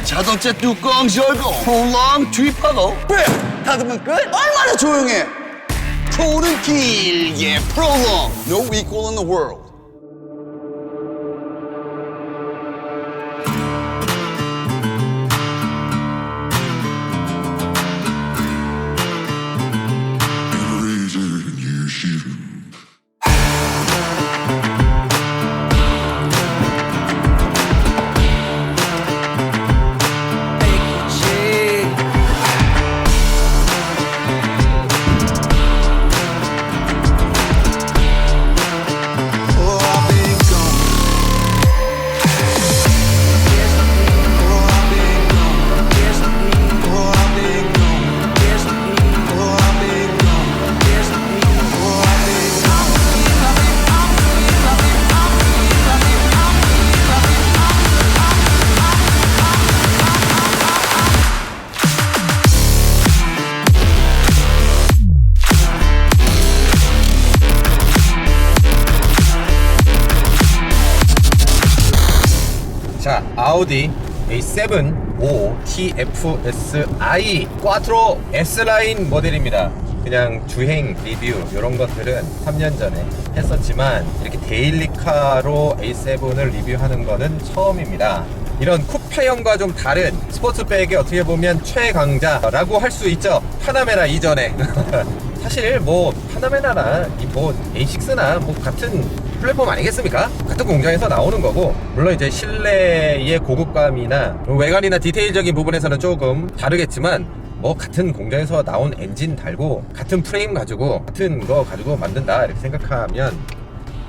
자동차 뚜껑 열고 프롤롱 주입하고 뺨! 닫으면 끝? 얼마나 조용해! 프로는 길게 프롤롱 No equal in the world. 자, 아우디 A7 5 TFSI 꽈트로 S라인 모델입니다. 그냥 주행 리뷰 이런 것들은 3년 전에 했었지만 이렇게 데일리카로 A7을 리뷰하는 거는 처음입니다. 이런 쿠페형과 좀 다른 스포츠백의 어떻게 보면 최강자라고 할 수 있죠. 파나메라 이전에 사실 뭐 파나메라나 뭐 A6나 뭐 같은 플랫폼 아니겠습니까? 같은 공장에서 나오는 거고, 물론 이제 실내의 고급감이나 외관이나 디테일적인 부분에서는 조금 다르겠지만 뭐 같은 공장에서 나온 엔진 달고 같은 프레임 가지고 같은 거 가지고 만든다 이렇게 생각하면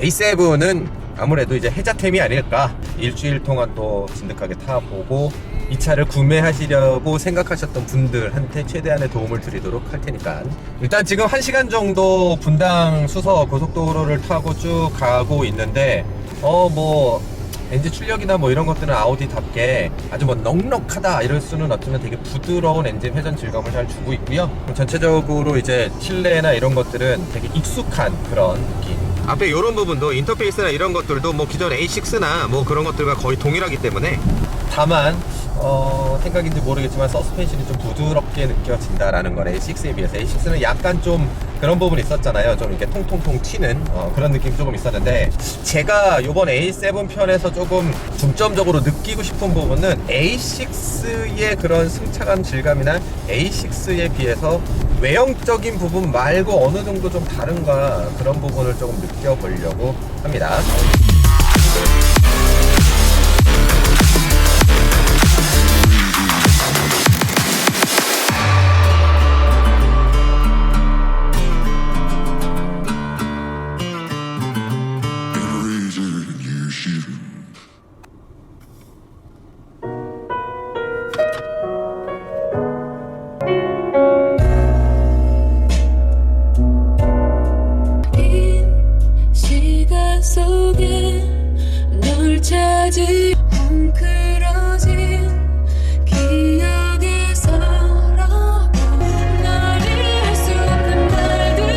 A7은 아무래도 이제 해자템이 아닐까. 일주일 동안 또 진득하게 타보고 이 차를 구매하시려고 생각하셨던 분들한테 최대한의 도움을 드리도록 할 테니까, 일단 지금 1시간 정도 분당 수서 고속도로를 타고 쭉 가고 있는데 뭐 엔진 출력이나 뭐 이런 것들은 아우디답게 아주 뭐 넉넉하다 이럴 수는 없지만 되게 부드러운 엔진 회전 질감을 잘 주고 있고요. 전체적으로 이제 실내나 이런 것들은 되게 익숙한 그런 느낌. 앞에 이런 부분도 인터페이스나 이런 것들도 뭐 기존 A6나 뭐 그런 것들과 거의 동일하기 때문에, 다만 생각인지 모르겠지만 서스펜션이 좀 부드럽게 느껴진다라는 건 A6에 비해서, A6는 약간 좀 그런 부분이 있었잖아요. 좀 이렇게 통통통 튀는 그런 느낌이 조금 있었는데, 제가 요번 A7 편에서 조금 중점적으로 느끼고 싶은 부분은 A6의 그런 승차감 질감이나 A6에 비해서 외형적인 부분 말고 어느 정도 좀 다른가, 그런 부분을 조금 느껴보려고 합니다. 속에 널 찾이 헝클어진 기억에서라고 널 이해할 수 없는 말들로.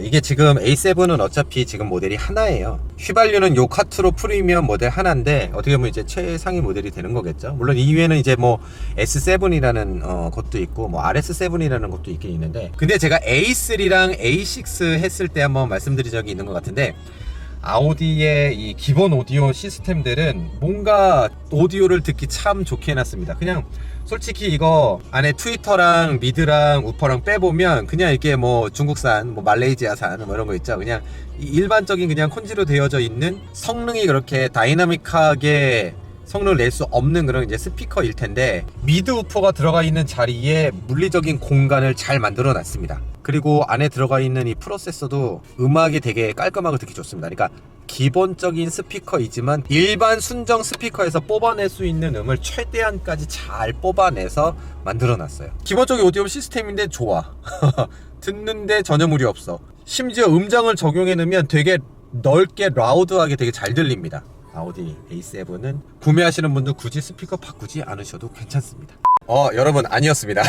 이게 지금 A7은 어차피 지금 모델이 하나예요. 휘발유는 요 쿼트로 프리미엄 모델 하나인데 어떻게 보면 이제 최상위 모델이 되는 거겠죠. 물론 이외에는 이제 뭐 S7이라는 것도 있고 뭐 RS7이라는 것도 있긴 있는데, 근데 제가 A3랑 A6 했을 때 한번 말씀드린 적이 있는 것 같은데, 아우디의 이 기본 오디오 시스템들은 뭔가 오디오를 듣기 참 좋게 해놨습니다. 그냥 솔직히 이거 안에 트위터랑 미드랑 우퍼랑 빼보면 그냥 이렇게 뭐 중국산, 뭐 말레이시아산 뭐 이런 거 있죠. 그냥 일반적인 그냥 콘지로 되어져 있는, 성능이 그렇게 다이나믹하게 성능을 낼 수 없는 그런 이제 스피커일 텐데, 미드 우퍼가 들어가 있는 자리에 물리적인 공간을 잘 만들어 놨습니다. 그리고 안에 들어가 있는 이 프로세서도 음악이 되게 깔끔하고 듣기 좋습니다. 그러니까 기본적인 스피커이지만 일반 순정 스피커에서 뽑아낼 수 있는 음을 최대한까지 잘 뽑아내서 만들어 놨어요. 기본적인 오디오 시스템인데 좋아. 듣는데 전혀 무리 없어. 심지어 음장을 적용해 놓으면 되게 넓게 라우드하게 되게 잘 들립니다. 아우디 A7은 구매하시는 분들 굳이 스피커 바꾸지 않으셔도 괜찮습니다. 여러분 아니었습니다.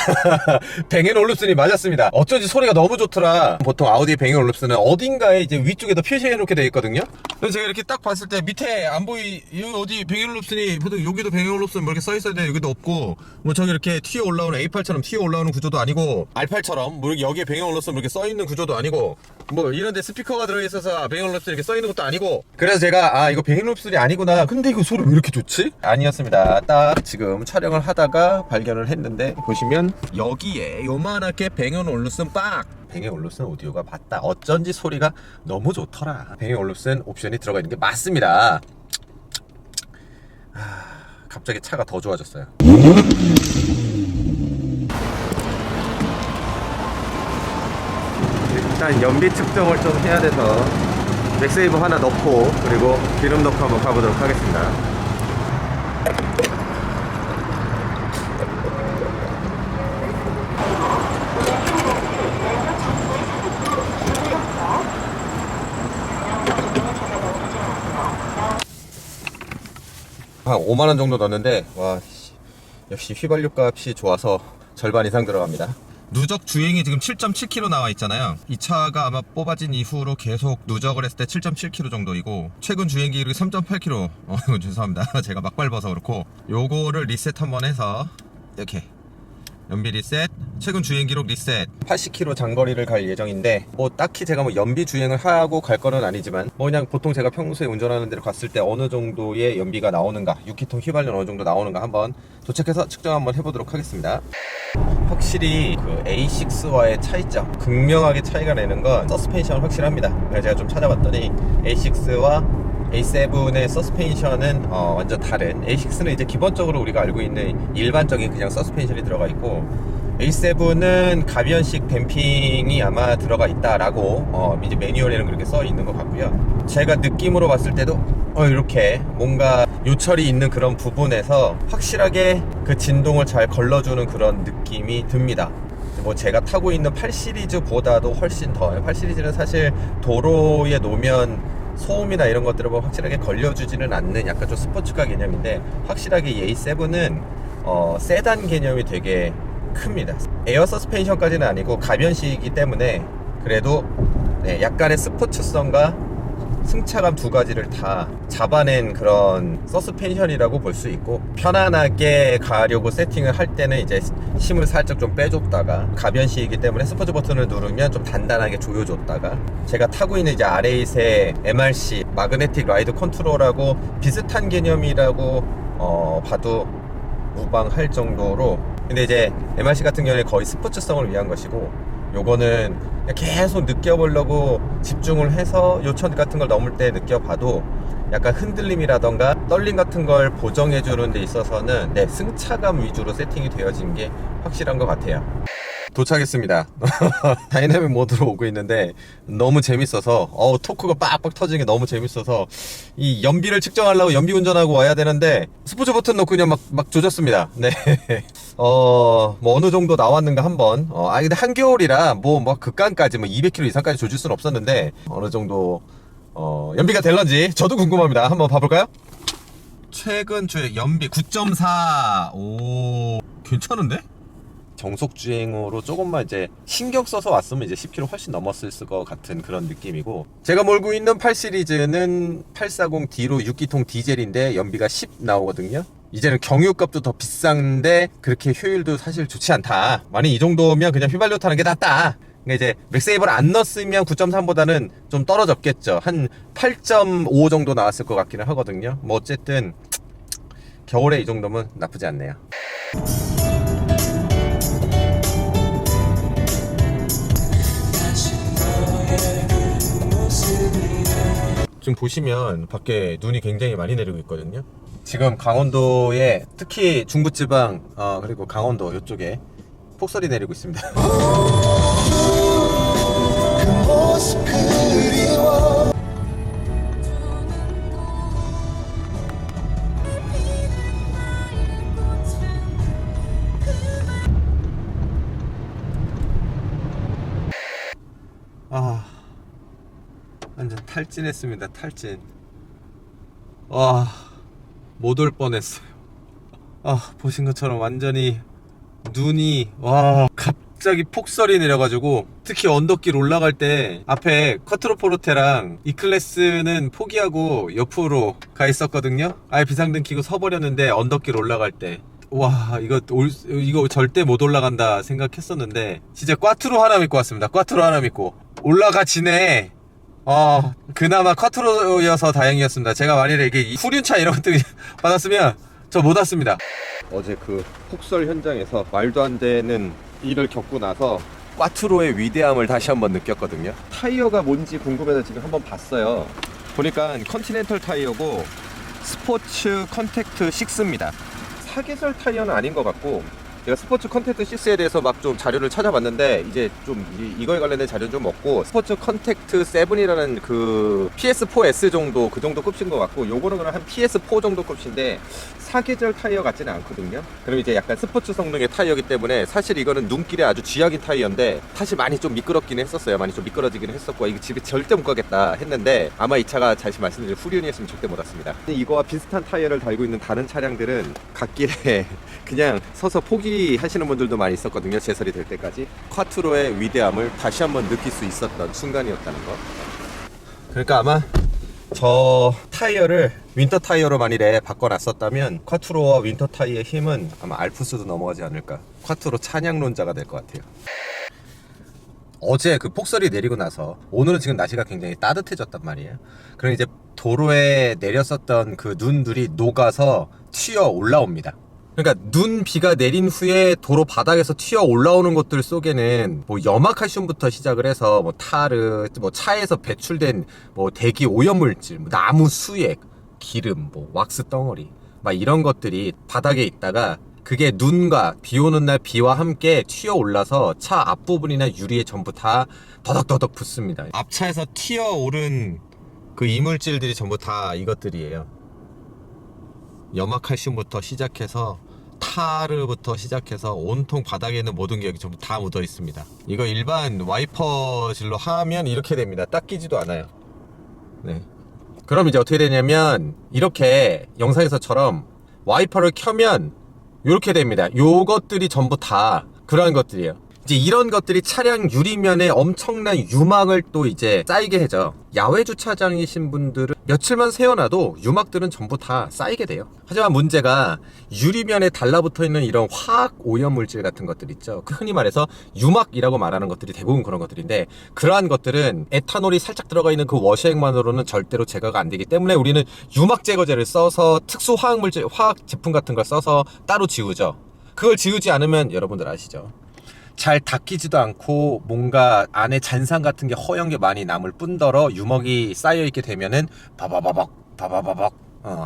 뱅앤올룹슨이 맞았습니다. 어쩐지 소리가 너무 좋더라. 보통 아우디 뱅앤올룹슨은 어딘가에 이제 위쪽에다 표시해놓게 돼 있거든요. 그래서 제가 이렇게 딱 봤을 때 밑에 안 보이, 어디 뱅앤올룹슨이 보통 여기도 뱅앤올룹슨 뭐 이렇게 써있어야 돼. 여기도 없고, 뭐 저기 이렇게 튀어 올라오는 A8처럼 튀어 올라오는 구조도 아니고, R8처럼 뭐 여기에 뱅앤올룹슨 이렇게 써있는 구조도 아니고, 뭐 이런데 스피커가 들어있어서 뱅앤올룹슨 이렇게 써있는 것도 아니고. 그래서 제가 이거 뱅앤올룹슨이 아니구나. 근데 이거 소리 왜 이렇게 좋지? 아니었습니다. 딱 지금 촬영을 하다가 발견을 했는데, 보시면 여기에 요만하게 뱅앤올룹슨 뱅앤올룹슨 오디오가 맞다. 어쩐지 소리가 너무 좋더라. 뱅앤올룹슨 옵션이 들어가 있는 게 맞습니다. 갑자기 차가 더 좋아졌어요. 일단 연비 측정을 좀 해야 돼서 맥세이브 하나 넣고, 그리고 기름 넣고 한번 가보도록 하겠습니다. 한 5만원 정도 넣었는데, 와, 역시 휘발유 값이 좋아서 절반 이상 들어갑니다. 누적 주행이 지금 7.7km 나와 있잖아요. 이 차가 아마 뽑아진 이후로 계속 누적을 했을 때 7.7km 정도이고, 최근 주행 기록이 3.8km. 이거 죄송합니다. 제가 막 밟아서 그렇고, 요거를 리셋 한번 해서 이렇게 연비 리셋, 최근 주행 기록 리셋. 80km 장거리를 갈 예정인데, 뭐 딱히 제가 뭐 연비 주행을 하고 갈 거는 아니지만, 뭐 그냥 보통 제가 평소에 운전하는 데를 갔을 때 어느 정도의 연비가 나오는가, 6기통 휘발유는 어느 정도 나오는가 한번 도착해서 측정 한번 해보도록 하겠습니다. 확실히 그 A6와의 차이점, 극명하게 차이가 나는 건 서스펜션은 확실합니다. 그래서 제가 좀 찾아봤더니 A6와 A7의 서스펜션은 완전 다른, A6는 이제 기본적으로 우리가 알고 있는 일반적인 그냥 서스펜션이 들어가 있고, A7은 가변식 댐핑이 아마 들어가 있다라고 이제 매뉴얼에는 그렇게 써 있는 것 같고요. 제가 느낌으로 봤을 때도 이렇게 뭔가 요철이 있는 그런 부분에서 확실하게 그 진동을 잘 걸러주는 그런 느낌이 듭니다. 뭐 제가 타고 있는 8시리즈보다도 훨씬 더, 8시리즈는 사실 도로에 놓으면 소음이나 이런 것들을 뭐 확실하게 걸려주지는 않는 약간 좀 스포츠카 개념인데, 확실하게 이 A7은 세단 개념이 되게 큽니다. 에어 서스펜션까지는 아니고 가변식이기 때문에 그래도 약간의 스포츠성과 승차감 두 가지를 다 잡아낸 그런 서스펜션이라고 볼 수 있고, 편안하게 가려고 세팅을 할 때는 이제 힘을 살짝 좀 빼줬다가, 가변식이기 때문에 스포츠 버튼을 누르면 좀 단단하게 조여줬다가, 제가 타고 있는 이제 R8의 MRC 마그네틱 라이드 컨트롤하고 비슷한 개념이라고 봐도 무방할 정도로. 근데 이제 MRC 같은 경우에 거의 스포츠성을 위한 것이고, 요거는 계속 느껴보려고 집중을 해서 요천 같은 걸 넘을 때 느껴봐도 약간 흔들림이라던가 떨림 같은 걸 보정해주는 데 있어서는 승차감 위주로 세팅이 되어진 게 확실한 것 같아요. 도착했습니다. 다이내믹 모드로 오고 있는데 너무 재밌어서, 토크가 빡빡 터지는 게 너무 재밌어서 이 연비를 측정하려고 연비 운전하고 와야 되는데 스포츠 버튼 놓고 그냥 막 조졌습니다. 네. 뭐 어느 정도 나왔는가 한번. 근데 한겨울이라 뭐 극간까지 200km 이상까지 조질 수는 없었는데 어느 정도 연비가 될런지 저도 궁금합니다. 한번 봐볼까요? 최근 주행 연비 9.4. 오, 괜찮은데? 정속 주행으로 조금만 이제 신경 써서 왔으면 이제 10km 훨씬 넘었을 것 같은 그런 느낌이고, 제가 몰고 있는 8시리즈는 840D로 6기통 디젤인데 연비가 10 나오거든요. 이제는 경유값도 더 비싼데 그렇게 효율도 사실 좋지 않다. 만약 이 정도면 그냥 휘발유 타는 게 낫다. 그러니까 이제 맥세이버를 안 넣었으면 9.3보다는 좀 떨어졌겠죠. 한 8.5 정도 나왔을 것 같기는 하거든요. 뭐 어쨌든 겨울에 이 정도면 나쁘지 않네요. 지금 보시면 밖에 눈이 굉장히 많이 내리고 있거든요. 지금 강원도에 특히 중부지방 그리고 강원도 이쪽에 폭설이 내리고 있습니다. 완전 탈진했습니다. 탈진. 와, 못 올 뻔했어요. 보신 것처럼 완전히 눈이 와 갑자기 폭설이 내려가지고 특히 언덕길 올라갈 때 앞에 커트로포르테랑 E클래스는 포기하고 옆으로 가 있었거든요. 아예 비상등 켜고 서버렸는데 언덕길 올라갈 때 와 이거 절대 못 올라간다 생각했었는데 진짜 꽈트로 하나 믿고 왔습니다. 꽈트로 하나 믿고 올라가지네. 그나마 쿼트로여서 다행이었습니다. 제가 만일에 이게 후륜차 이런 것들 받았으면 저 못 왔습니다. 어제 그 폭설 현장에서 말도 안 되는 일을 겪고 나서 꽈트로의 위대함을 다시 한번 느꼈거든요. 타이어가 뭔지 궁금해서 지금 한번 봤어요. 보니까 컨티넨털 타이어고 스포츠 컨택트 6입니다. 사계절 타이어는 아닌 것 같고 제가 스포츠 컨택트 6에 대해서 막 좀 자료를 찾아봤는데 이제 좀 이거에 관련된 자료는 좀 없고 스포츠 컨택트 7이라는 그 PS4S 정도 그 정도 급인 것 같고 요거는 그냥 한 PS4 정도 급인데 사계절 타이어 같지는 않거든요. 그럼 이제 약간 스포츠 성능의 타이어이기 때문에 사실 이거는 눈길에 아주 쥐약인 타이어인데 사실 많이 좀 미끄럽긴 했었어요. 많이 좀 미끄러지긴 했었고 이거 집에 절대 못 가겠다 했는데 아마 이 차가 다시 말씀드린 후륜이었으면 절대 못 왔습니다. 이거와 비슷한 타이어를 달고 있는 다른 차량들은 갓길에 그냥 서서 포기하시는 분들도 많이 있었거든요. 제설이 될 때까지. 쿼트로의 위대함을 다시 한번 느낄 수 있었던 순간이었다는 거. 그러니까 아마 저 타이어를 윈터 타이어로 만일에 바꿔놨었다면 쿼트로와 윈터 타이어의 힘은 아마 알프스도 넘어가지 않을까. 쿼트로 찬양론자가 될 것 같아요. 어제 그 폭설이 내리고 나서 오늘은 지금 날씨가 굉장히 따뜻해졌단 말이에요. 그럼 이제 도로에 내렸었던 그 눈들이 녹아서 튀어 올라옵니다. 그러니까 비가 내린 후에 도로 바닥에서 튀어 올라오는 것들 속에는 뭐 염화칼슘부터 시작을 해서 뭐 타르, 뭐 차에서 배출된 뭐 대기 오염물질, 뭐 나무 수액, 기름, 뭐 왁스 덩어리, 막 이런 것들이 바닥에 있다가 그게 눈과 비 오는 날 비와 함께 튀어 올라서 차 앞부분이나 유리에 전부 다 더덕더덕 붙습니다. 앞차에서 튀어 오른 그 이물질들이 전부 다 이것들이에요. 염화칼슘부터 시작해서 타르부터 시작해서 온통 바닥에 있는 모든 게 여기 전부 다 묻어 있습니다. 이거 일반 와이퍼질로 하면 이렇게 됩니다. 닦이지도 않아요. 네. 그럼 이제 어떻게 되냐면 이렇게 영상에서처럼 와이퍼를 켜면 이렇게 됩니다. 요것들이 전부 다 그런 것들이에요. 이제 이런 것들이 차량 유리면에 엄청난 유막을 또 이제 쌓이게 해죠. 야외 주차장이신 분들은 며칠만 세워놔도 유막들은 전부 다 쌓이게 돼요. 하지만 문제가 유리면에 달라붙어 있는 이런 화학 오염물질 같은 것들 있죠. 흔히 말해서 유막이라고 말하는 것들이 대부분 그런 것들인데 그러한 것들은 에탄올이 살짝 들어가 있는 그 워셔액만으로는 절대로 제거가 안 되기 때문에 우리는 유막 제거제를 써서 특수 화학물질, 화학 제품 같은 걸 써서 따로 지우죠. 그걸 지우지 않으면 여러분들 아시죠? 잘 닦이지도 않고 뭔가 안에 잔상 같은 게 허연 게 많이 남을 뿐더러 유먹이 쌓여있게 되면은 바바바박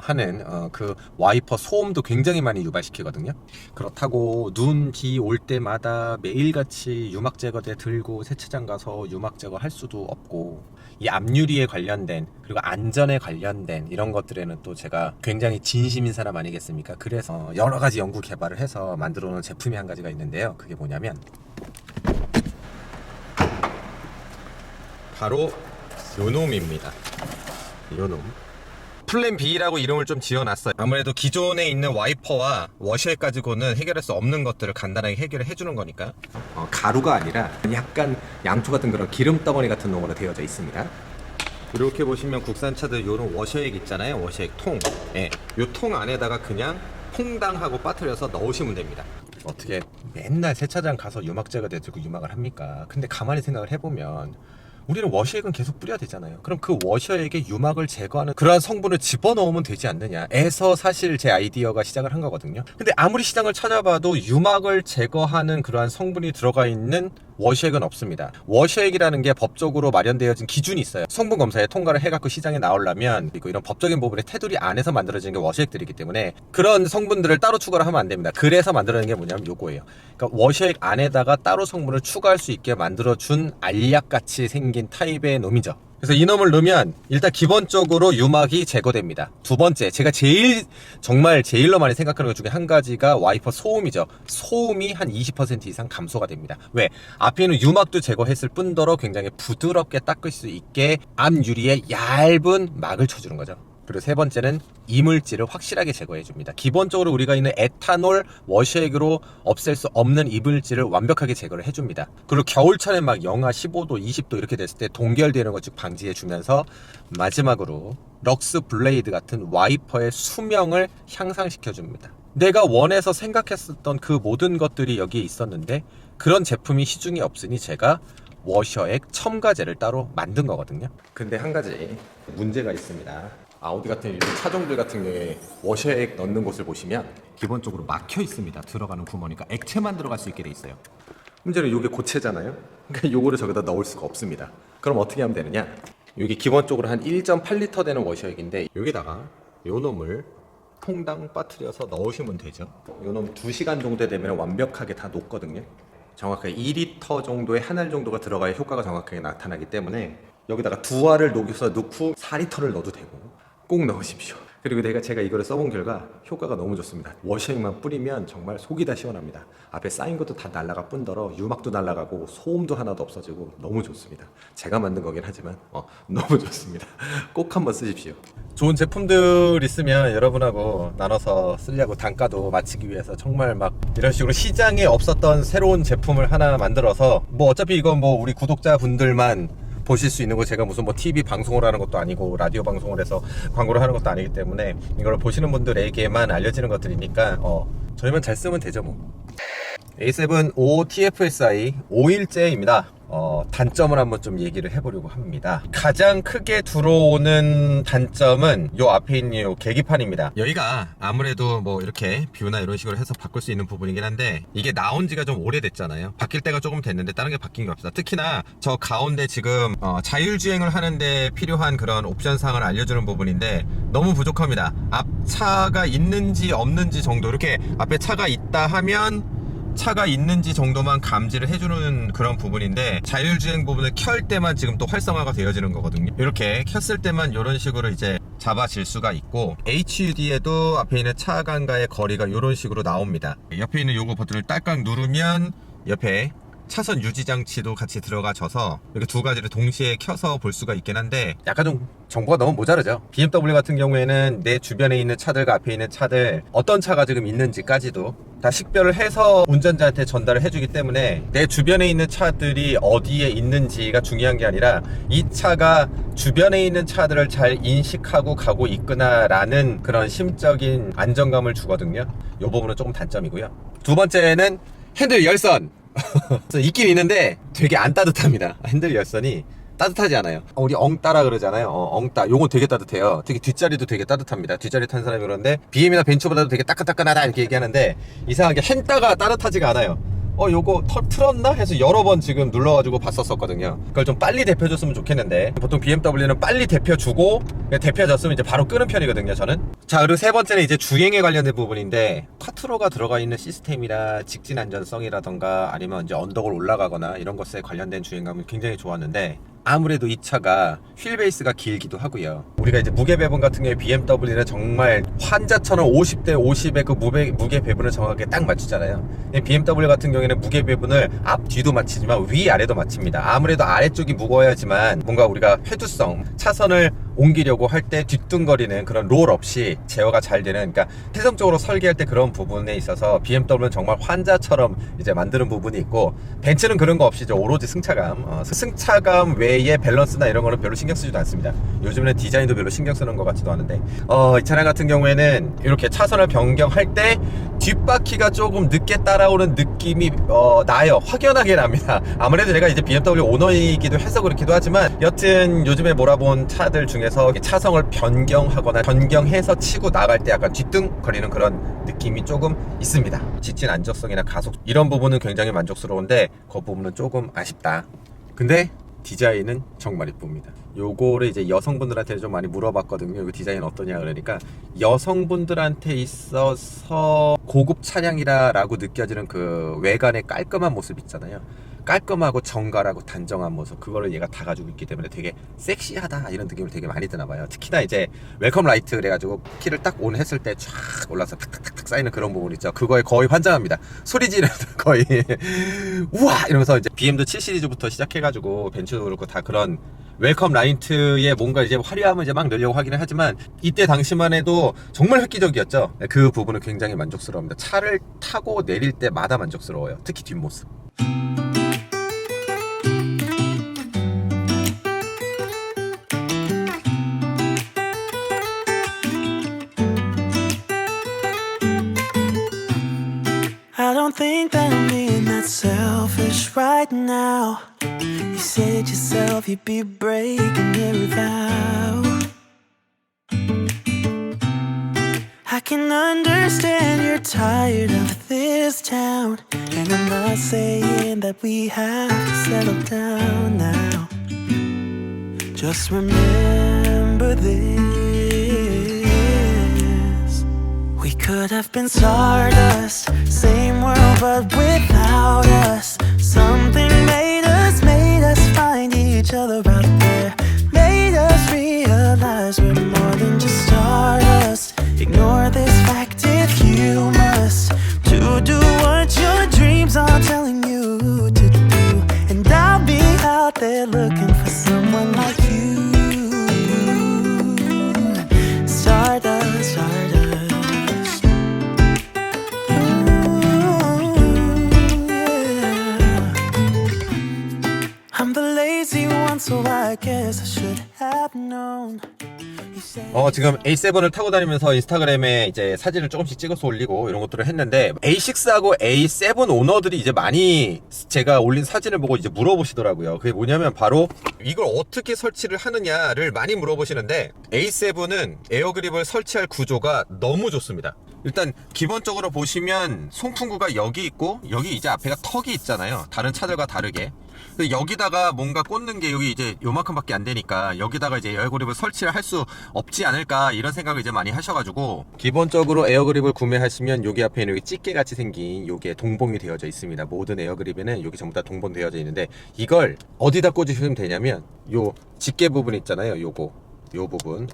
하는 그 와이퍼 소음도 굉장히 많이 유발시키거든요. 그렇다고 눈, 비 올 때마다 매일같이 유막 제거제 들고 세차장 가서 유막 제거 할 수도 없고 이 앞유리에 관련된 그리고 안전에 관련된 이런 것들에는 또 제가 굉장히 진심인 사람 아니겠습니까? 그래서 여러 가지 연구 개발을 해서 만들어 놓은 제품이 한 가지가 있는데요. 그게 뭐냐면 바로 요놈입니다. 요놈. 플랜 B라고 이름을 좀 지어놨어요. 아무래도 기존에 있는 와이퍼와 워셔액 가지고는 해결할 수 없는 것들을 간단하게 해결을 해주는 거니까 가루가 아니라 약간 양초 같은 그런 기름 덩어리 같은 놈으로 되어져 있습니다. 이렇게 보시면 국산차들 요런 워셔액 있잖아요. 워셔액 통. 예, 요 통 안에다가 그냥 퐁당하고 빠뜨려서 넣으시면 됩니다. 어떻게 맨날 세차장 가서 유막 제거제 들고 유막을 합니까? 근데 가만히 생각을 해보면 우리는 워셔액은 계속 뿌려야 되잖아요. 그럼 그 워셔액에 유막을 제거하는 그러한 성분을 집어넣으면 되지 않느냐 에서 사실 제 아이디어가 시작을 한 거거든요. 근데 아무리 시장을 찾아봐도 유막을 제거하는 그러한 성분이 들어가 있는 워셔액은 없습니다. 워셔액이라는 게 법적으로 마련되어진 기준이 있어요. 성분 검사에 통과를 해갖고 시장에 나오려면 그리고 이런 법적인 부분의 테두리 안에서 만들어지는 게 워셔액들이기 때문에 그런 성분들을 따로 추가를 하면 안 됩니다. 그래서 만들어낸 게 뭐냐면 요거예요. 그러니까 워셔액 안에다가 따로 성분을 추가할 수 있게 만들어준 알약같이 생긴 타입의 놈이죠. 그래서 이 놈을 넣으면 일단 기본적으로 유막이 제거됩니다. 두 번째, 제가 제일로 많이 생각하는 것 중에 한 가지가 와이퍼 소음이죠. 소음이 한 20% 이상 감소가 됩니다. 왜? 앞에 있는 유막도 제거했을 뿐더러 굉장히 부드럽게 닦을 수 있게 앞 유리에 얇은 막을 쳐주는 거죠. 그리고 세 번째는 이물질을 확실하게 제거해 줍니다. 기본적으로 우리가 있는 에탄올 워셔액으로 없앨 수 없는 이물질을 완벽하게 제거를 해줍니다. 그리고 겨울철에 막 영하 15도, 20도 이렇게 됐을 때 동결되는 것 쭉 방지해 주면서 마지막으로 럭스 블레이드 같은 와이퍼의 수명을 향상시켜 줍니다. 내가 원해서 생각했었던 그 모든 것들이 여기에 있었는데 그런 제품이 시중에 없으니 제가 워셔액 첨가제를 따로 만든 거거든요. 근데 한 가지 문제가 있습니다. 아우디 같은 이런 차종들 같은 경우에 워셔액 넣는 곳을 보시면 기본적으로 막혀 있습니다. 들어가는 구멍이니까 액체만 들어갈 수 있게 돼 있어요. 문제는 이게 고체잖아요. 그러니까 요거를 저기다 넣을 수가 없습니다. 그럼 어떻게 하면 되느냐? 이게 기본적으로 한 1.8리터 되는 워셔액인데 여기다가 요 놈을 퐁당 빠뜨려서 넣으시면 되죠. 요 놈 2시간 정도 되면 완벽하게 다 녹거든요. 정확하게 2리터 정도의 한 알 정도가 들어가야 효과가 정확하게 나타나기 때문에 여기다가 2알을 녹여서 넣고 4리터를 넣어도 되고 꼭 넣으십시오. 그리고 제가 이거를 써본 결과 효과가 너무 좋습니다. 워셔액만 뿌리면 정말 속이 다 시원합니다. 앞에 쌓인 것도 다 날아가 뿐더러 유막도 날아가고 소음도 하나도 없어지고 너무 좋습니다. 제가 만든 거긴 하지만 너무 좋습니다. 꼭 한번 쓰십시오. 좋은 제품들 있으면 여러분하고 나눠서 쓰려고 단가도 맞추기 위해서 정말 막 이런 식으로 시장에 없었던 새로운 제품을 하나 만들어서 뭐 어차피 이건 뭐 우리 구독자분들만 보실 수 있는 거, 제가 무슨 뭐 TV 방송을 하는 것도 아니고 라디오 방송을 해서 광고를 하는 것도 아니기 때문에 이걸 보시는 분들에게만 알려지는 것들이니까 저희만 잘 쓰면 되죠 뭐. A7 5TFSI 5일째입니다. 단점을 한번 좀 얘기를 해보려고 합니다. 가장 크게 들어오는 단점은 요 앞에 있는 요 계기판입니다. 여기가 아무래도 뭐 이렇게 뷰나 이런 식으로 해서 바꿀 수 있는 부분이긴 한데 이게 나온 지가 좀 오래됐잖아요. 바뀔 때가 조금 됐는데 다른 게 바뀐 게 없어요. 특히나 저 가운데 지금 자율주행을 하는데 필요한 그런 옵션 사항을 알려주는 부분인데 너무 부족합니다. 앞 차가 있는지 없는지 정도, 이렇게 앞에 차가 있다 하면 차가 있는지 정도만 감지를 해주는 그런 부분인데 자율주행 부분을 켤 때만 지금 또 활성화가 되어지는 거거든요. 이렇게 켰을 때만 이런 식으로 이제 잡아질 수가 있고, HUD에도 앞에 있는 차간과의 거리가 이런 식으로 나옵니다. 옆에 있는 요거 버튼을 딸깍 누르면 옆에 차선 유지 장치도 같이 들어가져서 이렇게 두 가지를 동시에 켜서 볼 수가 있긴 한데 약간 좀 정보가 너무 모자르죠. BMW 같은 경우에는 내 주변에 있는 차들과 앞에 있는 차들 어떤 차가 지금 있는지까지도 다 식별을 해서 운전자한테 전달을 해주기 때문에 내 주변에 있는 차들이 어디에 있는지가 중요한 게 아니라 이 차가 주변에 있는 차들을 잘 인식하고 가고 있구나 라는 그런 심적인 안정감을 주거든요. 이 부분은 조금 단점이고요. 두 번째는 핸들 열선. 있긴 있는데 되게 안 따뜻합니다. 핸들 열선이 따뜻하지 않아요. 우리 엉따라 그러잖아요. 엉따. 요건 되게 따뜻해요. 특히 뒷자리도 되게 따뜻합니다. 뒷자리 탄 사람이 그러는데 BM이나 벤츠보다도 되게 따끈따끈하다 이렇게 얘기하는데 이상하게 핸따가 따뜻하지가 않아요. 요거 틀었나? 해서 여러 번 지금 눌러가지고 봤었거든요. 그걸 좀 빨리 데펴줬으면 좋겠는데 보통 BMW는 빨리 데펴주고 데펴졌으면 이제 바로 끄는 편이거든요, 저는. 자, 그리고 세 번째는 이제 주행에 관련된 부분인데 쿼트로가 들어가 있는 시스템이라 직진 안전성이라던가 아니면 이제 언덕을 올라가거나 이런 것에 관련된 주행감은 굉장히 좋았는데 아무래도 이 차가 휠베이스가 길기도 하고요. 우리가 이제 무게 배분 같은 경우에 BMW는 정말 환자처럼 50대 50의 그 무게 배분을 정확하게 딱 맞추잖아요. BMW 같은 경우에는 무게 배분을 앞 뒤도 맞추지만 위 아래도 맞춥니다. 아무래도 아래쪽이 무거워야지만 뭔가 우리가 회두성, 차선을 옮기려고 할 때 뒤뚱거리는 그런 롤 없이 제어가 잘 되는, 그러니까 태성적으로 설계할 때 그런 부분에 있어서 BMW는 정말 환자처럼 이제 만드는 부분이 있고, 벤츠는 그런 거 없이 오로지 승차감, 승차감 외에 밸런스나 이런 거는 별로 신경 쓰지도 않습니다. 요즘에는 디자인도 별로 신경 쓰는 것 같지도 않은데 이 차량 같은 경우에는 이렇게 차선을 변경할 때 뒷바퀴가 조금 늦게 따라오는 느낌이 나요. 확연하게 납니다. 아무래도 제가 이제 BMW 오너이기도 해서 그렇기도 하지만 여튼 요즘에 몰아본 차들 중에서 차선을 변경하거나 변경해서 치고 나갈 때 약간 뒤뚱거리는 그런 느낌이 조금 있습니다. 직진 안정성이나 가속 이런 부분은 굉장히 만족스러운데 그 부분은 조금 아쉽다. 근데 디자인은 정말 이쁩니다. 요거를 이제 여성분들한테 좀 많이 물어봤거든요. 이거 디자인 어떠냐 그러니까 여성분들한테 있어서 고급 차량이라 라고 느껴지는 그 외관의 깔끔한 모습 있잖아요. 깔끔하고 정갈하고 단정한 모습, 그거를 얘가 다 가지고 있기 때문에 되게 섹시하다 이런 느낌을 되게 많이 드나 봐요. 특히나 이제 웰컴 라이트 그래가지고 키를 딱 온 했을 때 쫙 올라서 탁탁탁탁 쌓이는 그런 부분 있죠. 그거에 거의 환장합니다. 소리 지르는 거의 우와 이러면서 이제 BM도 7 시리즈부터 시작해가지고 벤츠도 그렇고 다 그런 웰컴 라이트의 뭔가 이제 화려함을 이제 막 내려고 하기는 하지만 이때 당시만 해도 정말 획기적이었죠. 그 부분은 굉장히 만족스러웁니다. 차를 타고 내릴 때마다 만족스러워요. 특히 뒷모습. I don't think that I'm being that selfish right now. You said yourself you'd be breaking every vow. I can understand you're tired of this town, and I'm not saying that we have to settle down now. Just remember this. We could have been stardust, same world but without us. Something made us find each other out there. Made us realize we're more than just stardust. Ignore this fact if you must, to do what your dreams are telling you to do. And I'll be out there looking for someone like you. Stardust, stardust. I'm the lazy one, so I guess I should have known. 지금 A7을 타고 다니면서 인스타그램에 이제 사진을 조금씩 찍어서 올리고 이런 것들을 했는데 A6하고 A7 오너들이 이제 많이 제가 올린 사진을 보고 이제 물어보시더라고요. 그게 뭐냐면 바로 이걸 어떻게 설치를 하느냐를 많이 물어보시는데, A7은 에어그립을 설치할 구조가 너무 좋습니다. 일단 기본적으로 보시면 송풍구가 여기 있고 여기 이제 앞에가 턱이 있잖아요. 다른 차들과 다르게. 여기다가 뭔가 꽂는 게 여기 이제 요만큼밖에 안 되니까 여기다가 이제 에어그립을 설치를 할 수 없지 않을까 이런 생각을 이제 많이 하셔가지고, 기본적으로 에어그립을 구매하시면 여기 앞에 있는 여기 찌개 같이 생긴 요게 동봉이 되어져 있습니다. 모든 에어그립에는 여기 전부 다 동봉되어져 있는데, 이걸 어디다 꽂으시면 되냐면 요 집게 부분 있잖아요. 요 부분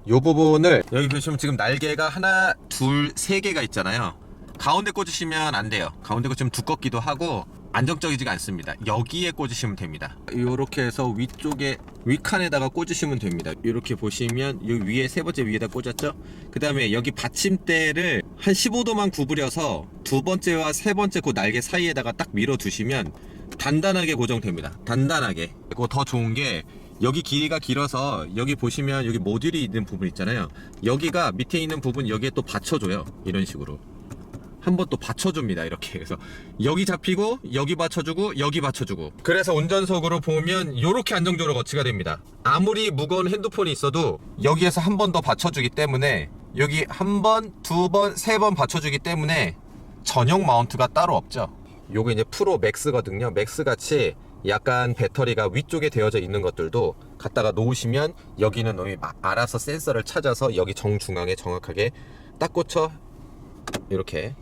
요 부분을 여기 보시면 지금 날개가 하나 둘 세 개가 있잖아요. 가운데 꽂으시면 안 돼요. 가운데 꽂으면 두껍기도 하고 안정적이지가 않습니다. 여기에 꽂으시면 됩니다. 이렇게 해서 위쪽에 윗칸에다가 꽂으시면 됩니다. 이렇게 보시면 여기 위에 세 번째 위에다 꽂았죠. 그 다음에 여기 받침대를 한 15도만 구부려서 두 번째와 세 번째 그 날개 사이에다가 딱 밀어 두시면 단단하게 고정됩니다. 단단하게. 그리고 더 좋은 게 여기 길이가 길어서 여기 보시면 여기 모듈이 있는 부분 있잖아요. 여기가 밑에 있는 부분 여기에 또 받쳐줘요. 이런 식으로 한번 또 받쳐줍니다. 이렇게. 그래서 여기 잡히고 여기 받쳐주고 여기 받쳐주고, 그래서 운전석으로 보면 이렇게 안정적으로 거치가 됩니다. 아무리 무거운 핸드폰이 있어도 여기에서 한 번 더 받쳐주기 때문에, 여기 한 번, 두 번, 세 번 받쳐주기 때문에 전용 마운트가 따로 없죠. 요거 이제 프로 맥스거든요. 맥스 같이 약간 배터리가 위쪽에 되어져 있는 것들도 갖다가 놓으시면 여기는 알아서 센서를 찾아서 여기 정중앙에 정확하게 딱 꽂혀 이렇게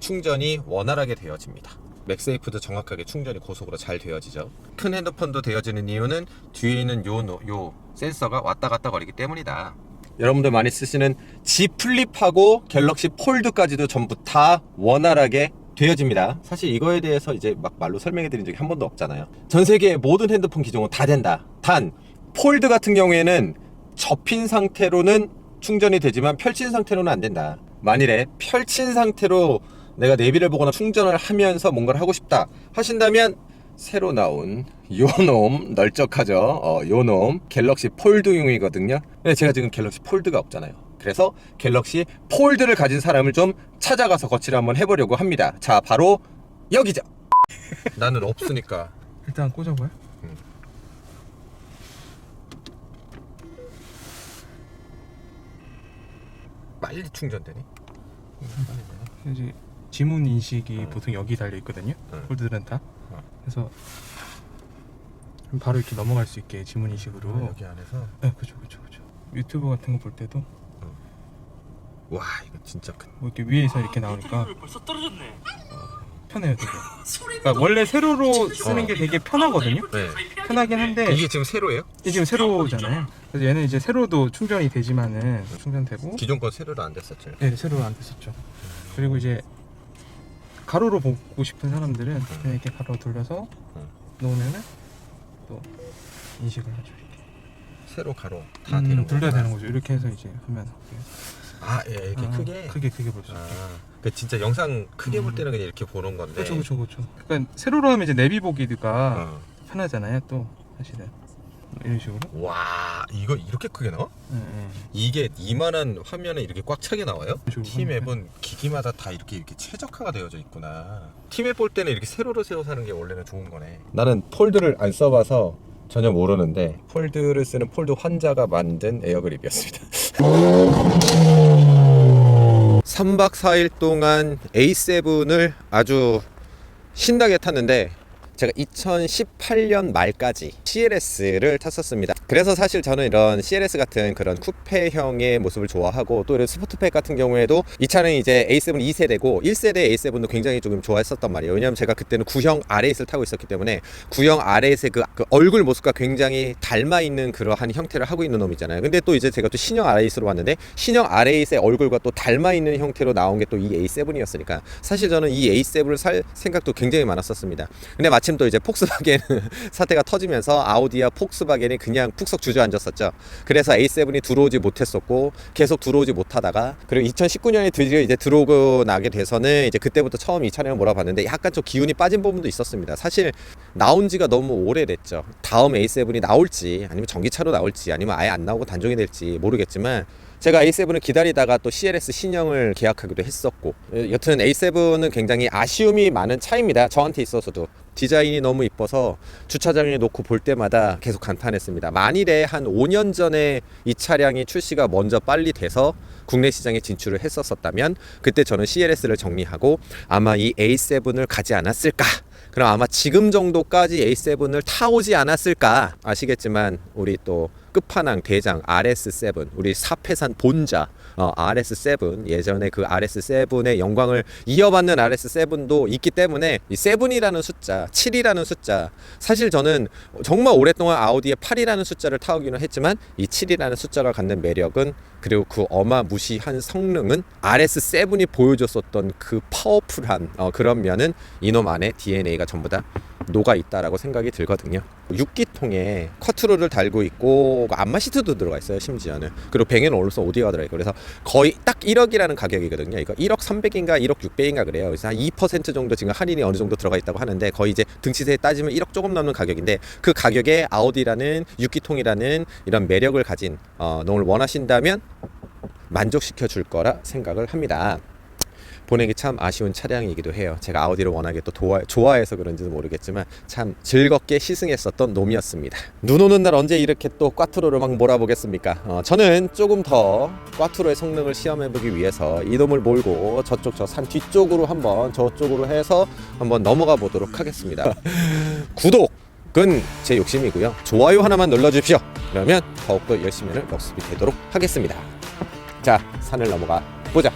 충전이 원활하게 되어집니다. 맥세이프도 정확하게 충전이 고속으로 잘 되어지죠. 큰 핸드폰도 되어지는 이유는 뒤에 있는 요 센서가 왔다 갔다 거리기 때문이다. 여러분들 많이 쓰시는 Z 플립하고 갤럭시 폴드까지도 전부 다 원활하게 되어집니다. 사실 이거에 대해서 이제 막 말로 설명해 드린 적이 한 번도 없잖아요. 전 세계 모든 핸드폰 기종은 다 된다. 단 폴드 같은 경우에는 접힌 상태로는 충전이 되지만 펼친 상태로는 안 된다. 만일에 펼친 상태로 내가 내비를 보거나 충전을 하면서 뭔가를 하고 싶다 하신다면 새로 나온 요놈, 널쩍하죠. 요놈 갤럭시 폴드용이거든요. 근데 제가 지금 갤럭시 폴드가 없잖아요. 그래서 갤럭시 폴드를 가진 사람을 좀 찾아가서 거치를 한번 해보려고 합니다. 자, 바로 여기죠. 나는 없으니까 일단 꽂아봐요. 빨리 충전되니? 이제 지문 인식이 보통 여기 달려 있거든요. 폴드들은 다. 그래서 바로 이렇게 넘어갈 수 있게 지문 인식으로. 여기 안에서? 네, 그죠. 유튜브 같은 거 볼 때도. 와, 이거 진짜 큰. 뭐 이렇게 위에서 이렇게 나오니까. 벌써 떨어졌네. 편해요, 되게. 그러니까 원래 세로로 쓰는 게 되게 편하거든요. 네. 편하긴 한데 이게 지금 세로예요? 이게 지금 세로잖아요. 그래서 얘는 이제 세로도 충전이 되지만은 충전되고 기존 건 세로로 안 됐었죠. 네, 세로로 안 됐었죠. 그리고 이제 가로로 보고 싶은 사람들은 그냥 이렇게 가로 돌려서 놓으면은 또 인식을 하죠. 이렇게. 세로 가로 다 되는 거. 돌려야 되는 거죠. 이렇게 해서 이제 화면 아, 예, 이렇게 크게. 크게 볼 수 있게. 그 진짜 영상 크게 볼 때는 그냥 이렇게 보는 건데. 그렇죠. 그러니까 세로로 하면 이제 내비 보기가 편하잖아요. 또 사실은 이런 식으로. 와, 이거 이렇게 크게 나와? 네. 이게 이만한 화면에 이렇게 꽉 차게 나와요? 그렇죠. 티맵은 기기마다 다 이렇게 최적화가 되어져 있구나. 티맵 볼 때는 이렇게 세로로 세워서 하는 게 원래는 좋은 거네. 나는 폴드를 안 써봐서 전혀 모르는데 폴드를 쓰는 폴드 환자가 만든 에어그립이었습니다. 3박 4일 동안 A7을 아주 신나게 탔는데 제가 2018년 말까지 CLS를 탔었습니다. 그래서 사실 저는 이런 CLS 같은 그런 쿠페형의 모습을 좋아하고 또 이런 스포트백 같은 경우에도 이 차는 이제 A7 2세대고 1세대 A7도 굉장히 조금 좋아했었단 말이에요. 왜냐하면 제가 그때는 구형 R8을 타고 있었기 때문에 구형 R8의 그 얼굴 모습과 굉장히 닮아 있는 그러한 형태를 하고 있는 놈이잖아요. 근데 또 이제 제가 또 신형 R8으로 왔는데 신형 R8의 얼굴과 또 닮아 있는 형태로 나온 게 또 이 A7이었으니까 사실 저는 이 A7을 살 생각도 굉장히 많았었습니다. 근데 마침 또 이제 폭스바겐 사태가 터지면서 아우디와 폭스바겐이 그냥 푹석 주저앉았었죠. 그래서 A7이 들어오지 못했었고 계속 들어오지 못하다가 그리고 2019년에 드디어 이제 들어오고 나게 돼서는 이제 그때부터 처음 이 차량을 몰아봤는데 약간 좀 기운이 빠진 부분도 있었습니다. 사실 나온 지가 너무 오래됐죠. 다음 A7이 나올지 아니면 전기차로 나올지 아니면 아예 안 나오고 단종이 될지 모르겠지만 제가 A7을 기다리다가 또 CLS 신형을 계약하기도 했었고 여튼 A7은 굉장히 아쉬움이 많은 차입니다. 저한테 있어서도 디자인이 너무 이뻐서 주차장에 놓고 볼 때마다 계속 감탄했습니다. 만일에 한 5년 전에 이 차량이 출시가 먼저 빨리 돼서 국내 시장에 진출을 했었다면 그때 저는 CLS를 정리하고 아마 이 A7을 가지 않았을까. 그럼 아마 지금 정도까지 A7을 타오지 않았을까. 아시겠지만 우리 또 끝판왕 대장 RS7 우리 사패산 본자 RS7 예전에 그 RS7의 영광을 이어받는 RS7도 있기 때문에 이 7이라는 숫자 7이라는 숫자 사실 저는 정말 오랫동안 아우디의 8이라는 숫자를 타오기는 했지만 이 7이라는 숫자가 갖는 매력은 그리고 그 어마무시한 성능은 RS7이 보여줬었던 그 파워풀한 그런 면은 이놈 안에 DNA가 전부 다 녹아 있다라고 생각이 들거든요. 6기통에 커트롤을 달고 있고 안마 시트도 들어가 있어요. 심지어는 그리고 뱅앤 올루슨 오디오가 들어있고 그래서 거의 딱 1억이라는 가격이거든요. 이거 1억 300인가 1억 600인가 그래요. 그래서 한 2% 정도 지금 할인이 어느 정도 들어가 있다고 하는데 거의 이제 등치세에 따지면 1억 조금 넘는 가격인데 그 가격에 아우디라는 6기통이라는 이런 매력을 가진 놈을 원하신다면 만족시켜 줄 거라 생각을 합니다. 보내기 참 아쉬운 차량이기도 해요. 제가 아우디를 워낙에 또 좋아해서 그런지도 모르겠지만 참 즐겁게 시승했었던 놈이었습니다. 눈 오는 날 언제 이렇게 또 꽈트로를 막 몰아보겠습니까? 저는 조금 더 꽈트로의 성능을 시험해보기 위해서 이 놈을 몰고 저쪽 저 산 뒤쪽으로 한번 저쪽으로 해서 한번 넘어가 보도록 하겠습니다. 구독은 제 욕심이고요. 좋아요 하나만 눌러주십시오. 그러면 더욱더 열심히 하는 역습이 되도록 하겠습니다. 자, 산을 넘어가 보자.